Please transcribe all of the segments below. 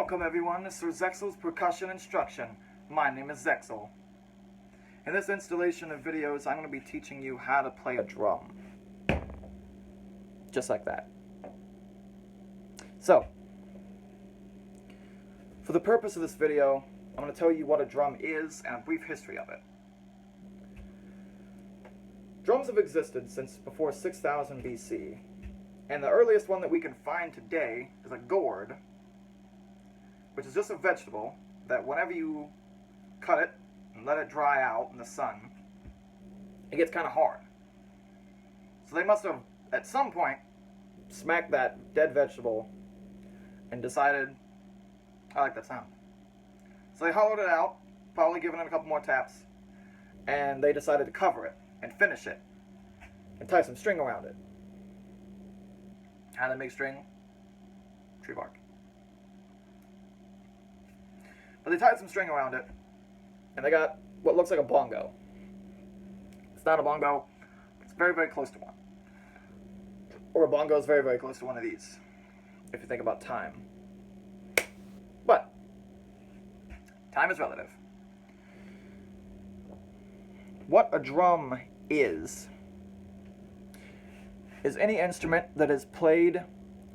Welcome everyone to Sir Zexel's Percussion Instruction. My name is Zexel. In this installation of videos, I'm going to be teaching you how to play a drum. Just like that. So, for the purpose of this video, I'm going to tell you what a drum is and a brief history of it. Drums have existed since before 6000 BC, and the earliest one that we can find today is a gourd, which is just a vegetable that whenever you cut it and let it dry out in the sun, it gets kind of hard. So they must have, at some point, smacked that dead vegetable and decided, I like that sound. So they hollowed it out, probably given it a couple more taps, and they decided to cover it and finish it and tie some string around it. How do they make string? Tree bark. But they tied some string around it, and they got what looks like a bongo. It's not a bongo, it's very, very close to one. Or a bongo is very, very close to one of these, if you think about time. But, time is relative. What a drum is any instrument that is played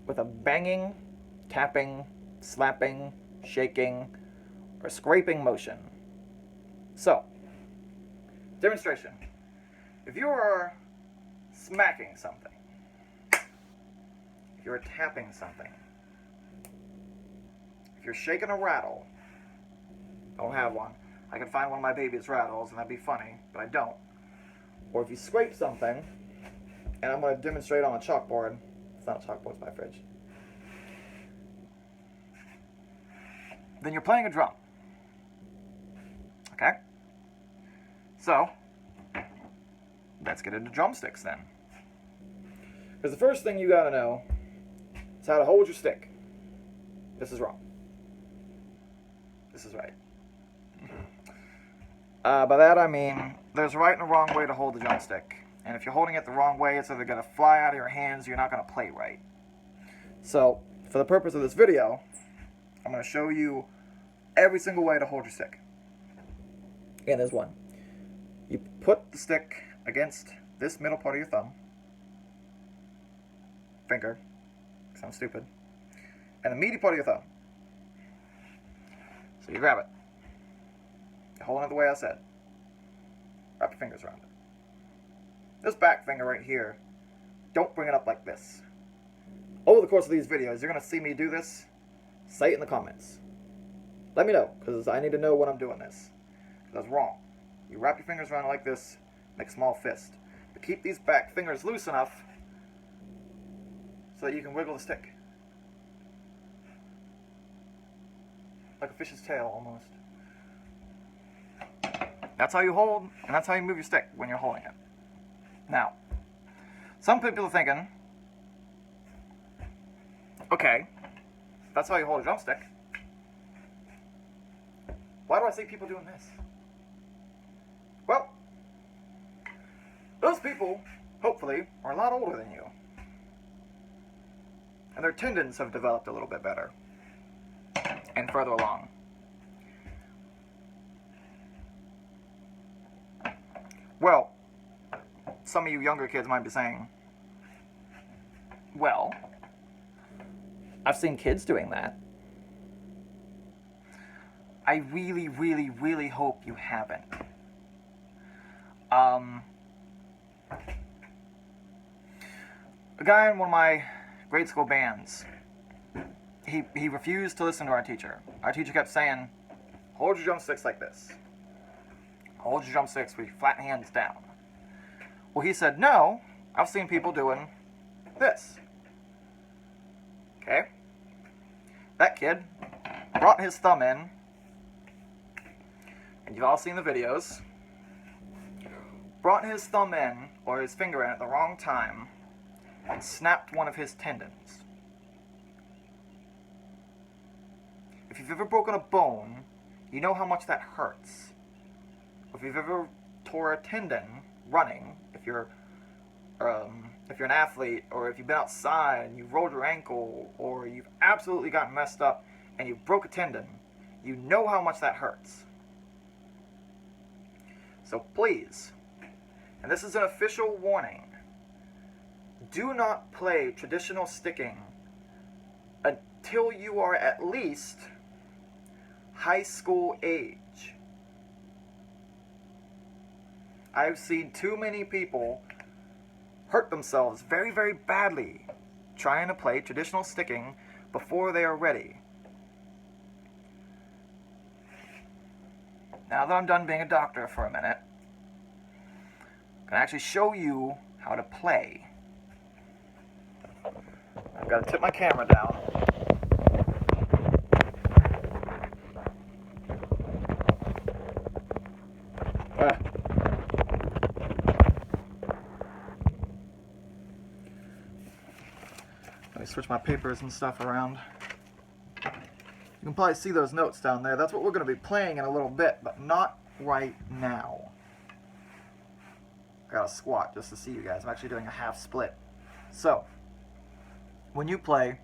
with a banging, tapping, slapping, shaking, or scraping motion. So, demonstration. If you are smacking something, if you're tapping something, if you're shaking a rattle, I don't have one. I could find one of my baby's rattles and that'd be funny, but I don't. Or if you scrape something, and I'm going to demonstrate on a chalkboard. It's not a chalkboard, it's my fridge. Then you're playing a drum. Okay? So, let's get into drumsticks then. Because the first thing you gotta know is how to hold your stick. This is wrong. This is right. By that I mean, there's a right and a wrong way to hold the drumstick. And if you're holding it the wrong way, it's either going to fly out of your hands or you're not going to play right. So, for the purpose of this video, I'm going to show you every single way to hold your stick. And there's one. You put the stick against this middle part of your thumb. Finger. Sounds stupid. And the meaty part of your thumb. So you grab it. You're holding it the way I said. Wrap your fingers around it. This back finger right here, don't bring it up like this. Over the course of these videos, you're going to see me do this. Say it in the comments. Let me know, because I need to know when I'm doing this. That's wrong. You wrap your fingers around it like this, make a small fist. But keep these back fingers loose enough so that you can wiggle the stick. Like a fish's tail, almost. That's how you hold, and that's how you move your stick when you're holding it. Now, some people are thinking, okay, that's how you hold a drumstick. Why do I see people doing this? Well, those people, hopefully, are a lot older than you. And their tendons have developed a little bit better. And further along. Well, some of you younger kids might be saying, well, I've seen kids doing that. I really, really, really hope you haven't. A guy in one of my grade school bands, he refused to listen to our teacher. Our teacher kept saying, hold your drumsticks like this. Hold your drumsticks with your flat hands down. Well, he said, no, I've seen people doing this. Okay? That kid brought his thumb in, and you've all seen the videos, brought his thumb in, or his finger in at the wrong time, and snapped one of his tendons. If you've ever broken a bone, you know how much that hurts. If you've ever tore a tendon running, if you're an athlete, or if you've been outside and you've rolled your ankle, or you've absolutely gotten messed up and you broke a tendon, you know how much that hurts. So please, and this is an official warning, do not play traditional sticking until you are at least high school age. I've seen too many people hurt themselves very, very badly trying to play traditional sticking before they are ready. Now that I'm done being a doctor for a minute, I can actually show you how to play. I've got to tip my camera down. Let me switch my papers and stuff around. You can probably see those notes down there. That's what we're going to be playing in a little bit, but not right now. I got to squat just to see you guys. I'm actually doing a half split. So, when you play,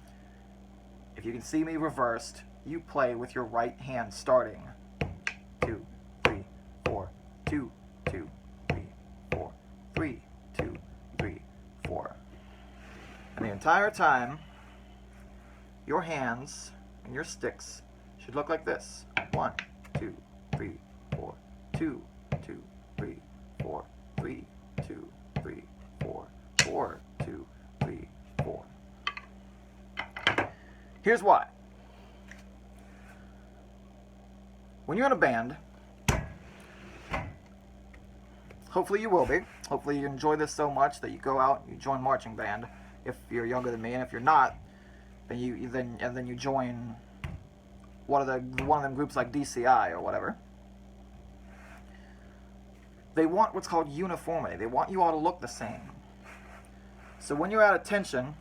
if you can see me reversed, you play with your right hand starting. 2, 3, 4, 2, 2, 3, 4, 3, 2, 3, 4. And the entire time, your hands and your sticks should look like this. 1, 2, 3, 4, 2, 2, 3, 4, 3, 2, 3, 4, 4, 2, 3, 4. Here's why. When you're in a band, hopefully you will be. Hopefully you enjoy this so much that you go out and you join marching band. If you're younger than me, and if you're not, then you join one of them groups like DCI or whatever. They want what's called uniformity. They want you all to look the same. So when you're at attention,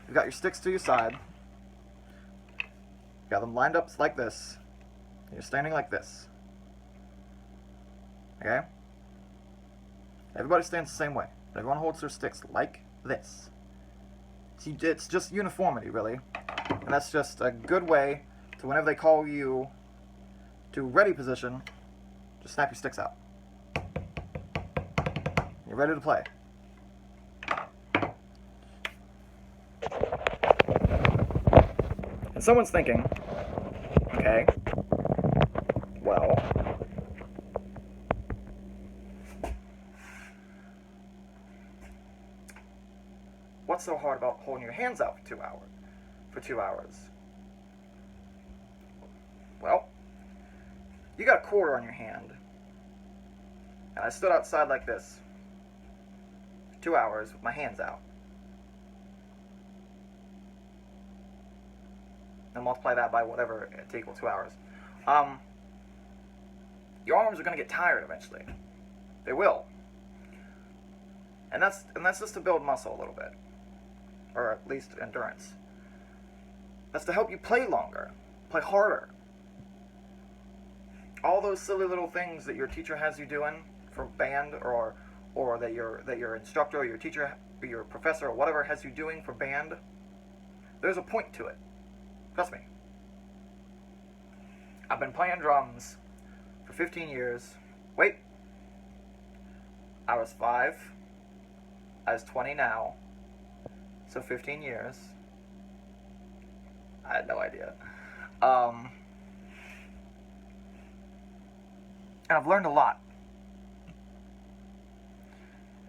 you've got your sticks to your side. You got them lined up like this. And you're standing like this. Okay? Everybody stands the same way. But everyone holds their sticks like this. See, it's just uniformity, really. And that's just a good way to, whenever they call you to ready position, just snap your sticks out. You're ready to play. And someone's thinking, okay, well, what's so hard about holding your hands out for 2 hours? Well, you got a quarter on your hand, and I stood outside like this for 2 hours with my hands out. And multiply that by whatever to equal 2 hours. Your arms are going to get tired eventually. They will. And that's just to build muscle a little bit. Or at least endurance. That's to help you play longer. Play harder. All those silly little things that your teacher has you doing for band, or that your instructor or your teacher or your professor or whatever has you doing for band, there's a point to it. Trust me. I've been playing drums for 15 years. Wait. I was 5. I was 20 now. So 15 years. I had no idea. And I've learned a lot.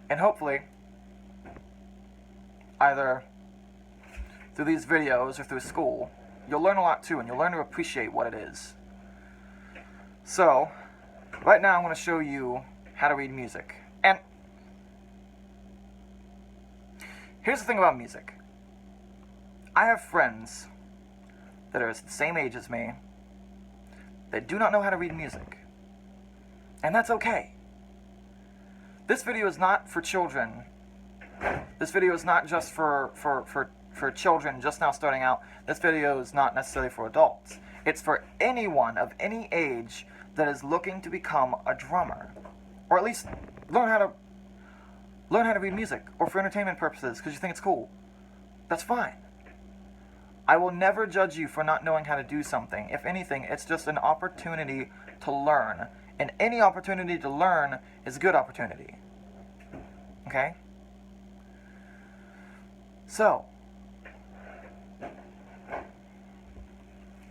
And hopefully, either through these videos or through school, you'll learn a lot too, and you'll learn to appreciate what it is. So, right now I'm going to show you how to read music. And here's the thing about music. I have friends that are the same age as me that do not know how to read music. And that's okay. This video is not for children. This video is not just for children just now starting out. This video is not necessarily for adults. It's for anyone of any age that is looking to become a drummer. Or at least learn how to read music, or for entertainment purposes because you think it's cool. That's fine. I will never judge you for not knowing how to do something. If anything, it's just an opportunity to learn. And any opportunity to learn is a good opportunity. Okay? So,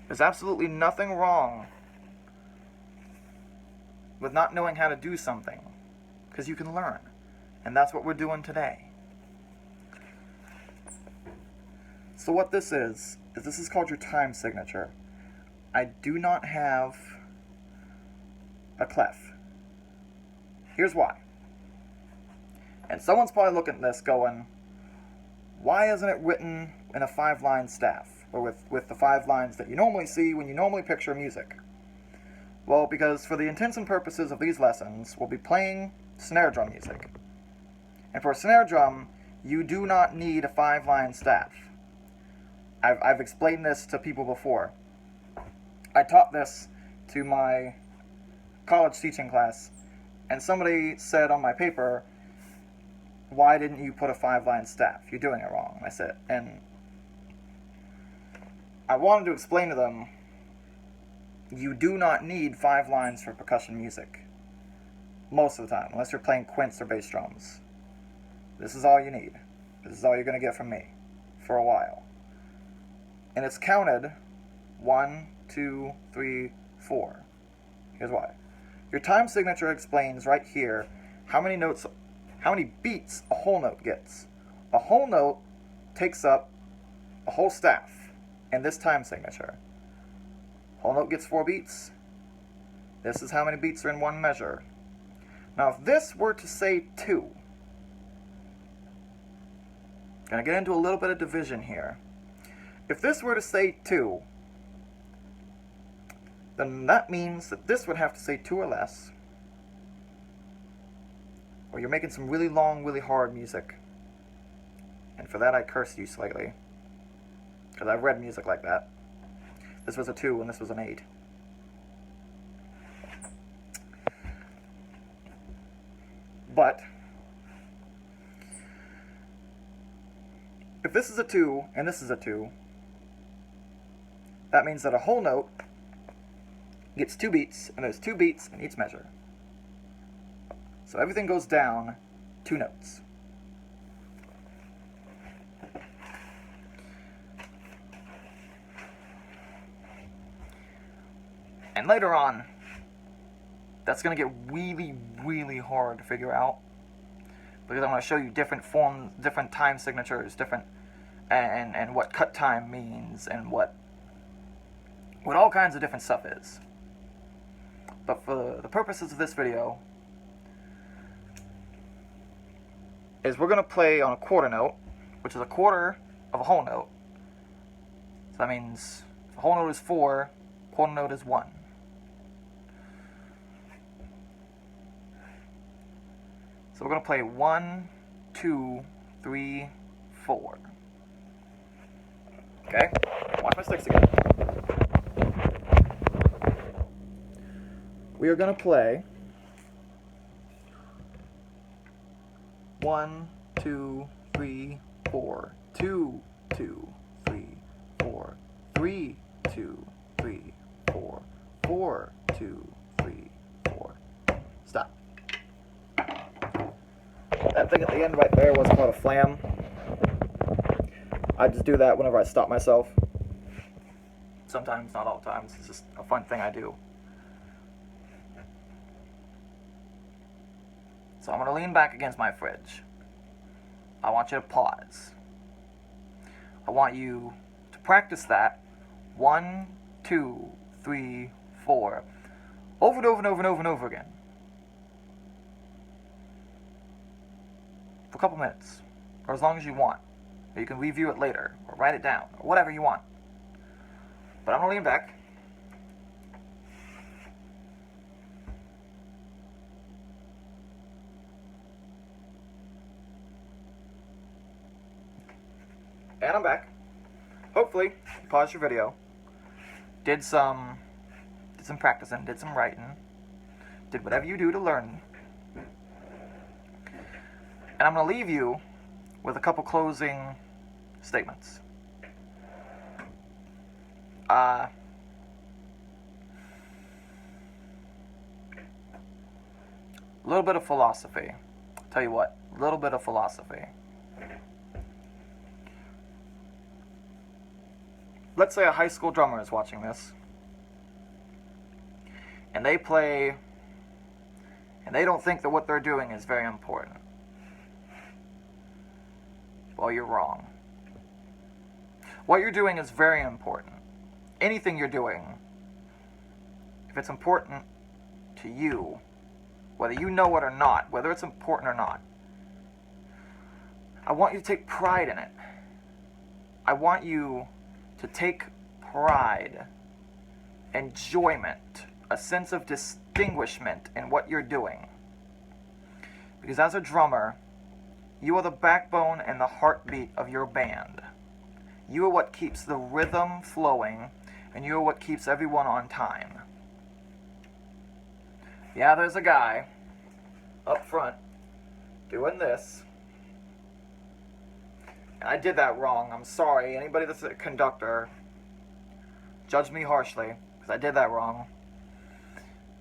there's absolutely nothing wrong with not knowing how to do something, because you can learn. And that's what we're doing today. So what this is this is called your time signature. I do not have a clef. Here's why. And someone's probably looking at this going, why isn't it written in a 5-line staff? Or with the 5 lines that you normally see when you normally picture music? Well, because for the intents and purposes of these lessons, we'll be playing snare drum music. And for a snare drum, you do not need a 5-line staff. I've explained this to people before. I taught this to my college teaching class, and somebody said on my paper, why didn't you put a 5-line staff? You're doing it wrong. I said, and I wanted to explain to them, you do not need 5 lines for percussion music. Most of the time, unless you're playing quints or bass drums. This is all you need. This is all you're going to get from me for a while. And it's counted 1, 2, 3, 4. Here's why. Your time signature explains right here how many beats a whole note gets. A whole note takes up a whole staff in this time signature. Whole note gets 4 beats. This is how many beats are in one measure. Now if this were to say 2, gonna get into a little bit of division here. If this were to say 2, then that means that this would have to say 2 or less, or you're making some really long, really hard music. And for that I cursed you slightly, because I've read music like that. This was a 2 and this was an 8. But if this is a 2 and this is a 2, that means that a whole note gets 2 beats, and there's 2 beats in each measure. So everything goes down 2 notes. And later on, that's going to get really, really hard to figure out, because I'm going to show you different forms, different time signatures, different, and what cut time means, and what all kinds of different stuff is. But for the purposes of this video, is we're going to play on a quarter note, which is a quarter of a whole note. So that means if a whole note is 4, quarter note is 1. So we're going to play 1, 2, 3, 4. Okay? Watch my sticks again. We are going to play 1, 2, 3, 4, 2, 2, 3, 4, 3, 2, 3, 4, 4, 2, 3, 4. Stop. That thing at the end right there was called a flam. I just do that whenever I stop myself. Sometimes, not all the times. It's just a fun thing I do. So I'm going to lean back against my fridge. I want you to pause. I want you to practice that 1, 2, 3, 4 over and over and over and over and over again for a couple minutes, or as long as you want. Or you can review it later, or write it down, or whatever you want. But I'm going to lean back. And I'm back. Hopefully, you paused your video, did some practicing, did some writing, did whatever you do to learn. And I'm going to leave you with a couple closing statements. A little bit of philosophy. Tell you what, a little bit of philosophy. Let's say a high school drummer is watching this, and they play, and they don't think that what they're doing is very important. Well, you're wrong. What you're doing is very important. Anything you're doing, if it's important to you, whether you know it or not, whether it's important or not, I want you to take pride in it. I want you to take pride, enjoyment, a sense of distinguishment in what you're doing. Because as a drummer, you are the backbone and the heartbeat of your band. You are what keeps the rhythm flowing, and you are what keeps everyone on time. Yeah, there's a guy up front doing this. And I did that wrong. I'm sorry. Anybody that's a conductor, judge me harshly, because I did that wrong.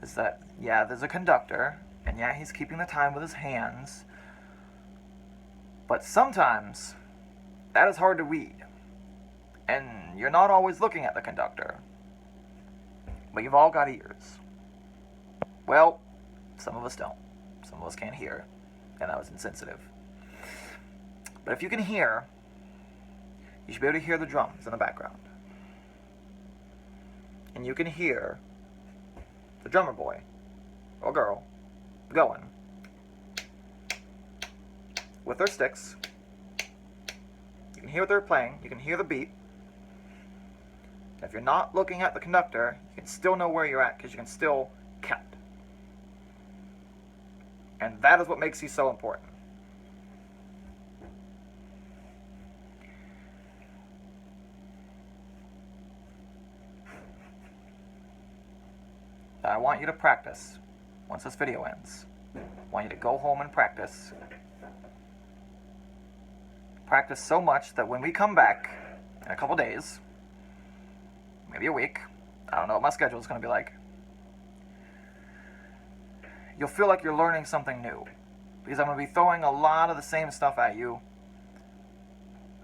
Is that, yeah, there's a conductor, and yeah, he's keeping the time with his hands. But sometimes, that is hard to read. And you're not always looking at the conductor. But you've all got ears. Well, some of us don't. Some of us can't hear. And that was insensitive. But if you can hear, you should be able to hear the drums in the background. And you can hear the drummer boy or girl going with their sticks. You can hear what they're playing. You can hear the beat. And if you're not looking at the conductor, you can still know where you're at because you can still count. And that is what makes you so important. I want you to practice once this video ends. I want you to go home and practice. Practice so much that when we come back in a couple days, maybe a week, I don't know what my schedule is going to be like, you'll feel like you're learning something new. Because I'm going to be throwing a lot of the same stuff at you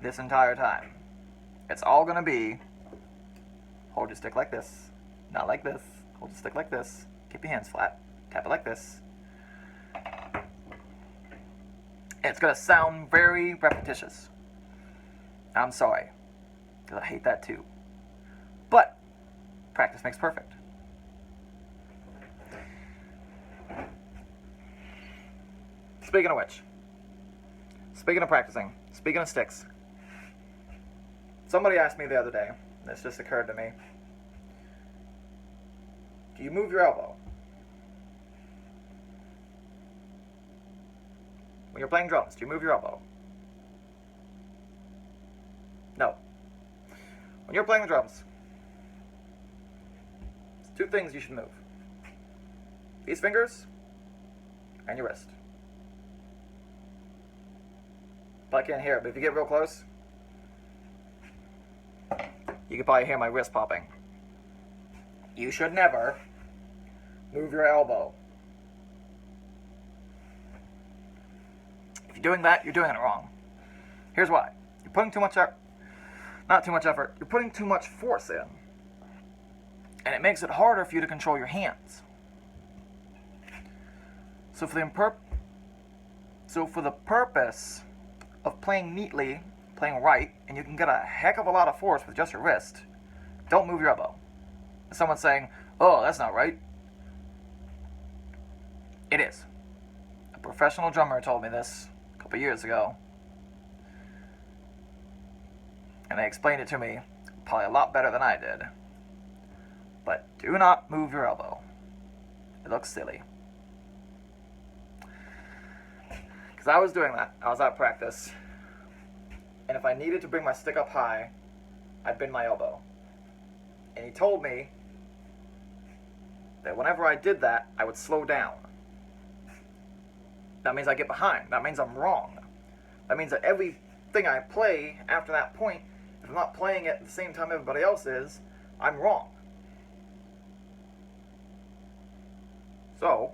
this entire time. It's all going to be, hold your stick like this, not like this. Hold the stick like this. Keep your hands flat. Tap it like this. It's going to sound very repetitious. I'm sorry, because I hate that too. But practice makes perfect. Speaking of which, speaking of practicing, speaking of sticks, somebody asked me the other day, this just occurred to me, do you move your elbow? When you're playing drums, do you move your elbow? No. When you're playing the drums, there's two things you should move. These fingers and your wrist. But I can't hear it, but if you get real close, you can probably hear my wrist popping. You should never move your elbow. If you're doing that, you're doing it wrong. Here's why. You're putting too much effort. Not too much effort. You're putting too much force in. And it makes it harder for you to control your hands. So for the purpose of playing neatly, playing right, and you can get a heck of a lot of force with just your wrist, don't move your elbow. Someone's saying, oh, that's not right. It is. A professional drummer told me this a couple years ago. And they explained it to me probably a lot better than I did. But do not move your elbow. It looks silly. Because I was doing that. I was at practice. And if I needed to bring my stick up high, I'd bend my elbow. And he told me that whenever I did that, I would slow down. That means I get behind. That means I'm wrong. That means that everything I play after that point, if I'm not playing it at the same time everybody else is, I'm wrong. So,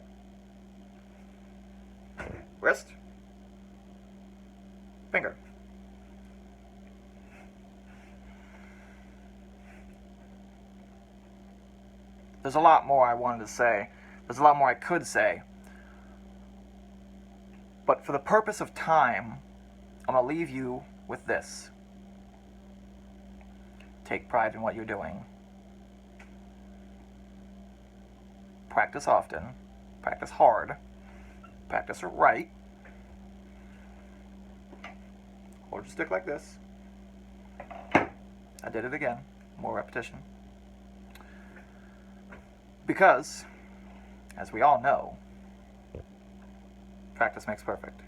wrist, finger. There's a lot more I wanted to say. There's a lot more I could say. But for the purpose of time, I'm going to leave you with this. Take pride in what you're doing. Practice often. Practice hard. Practice right. Hold your stick like this. I did it again. More repetition. Because, as we all know, practice makes perfect.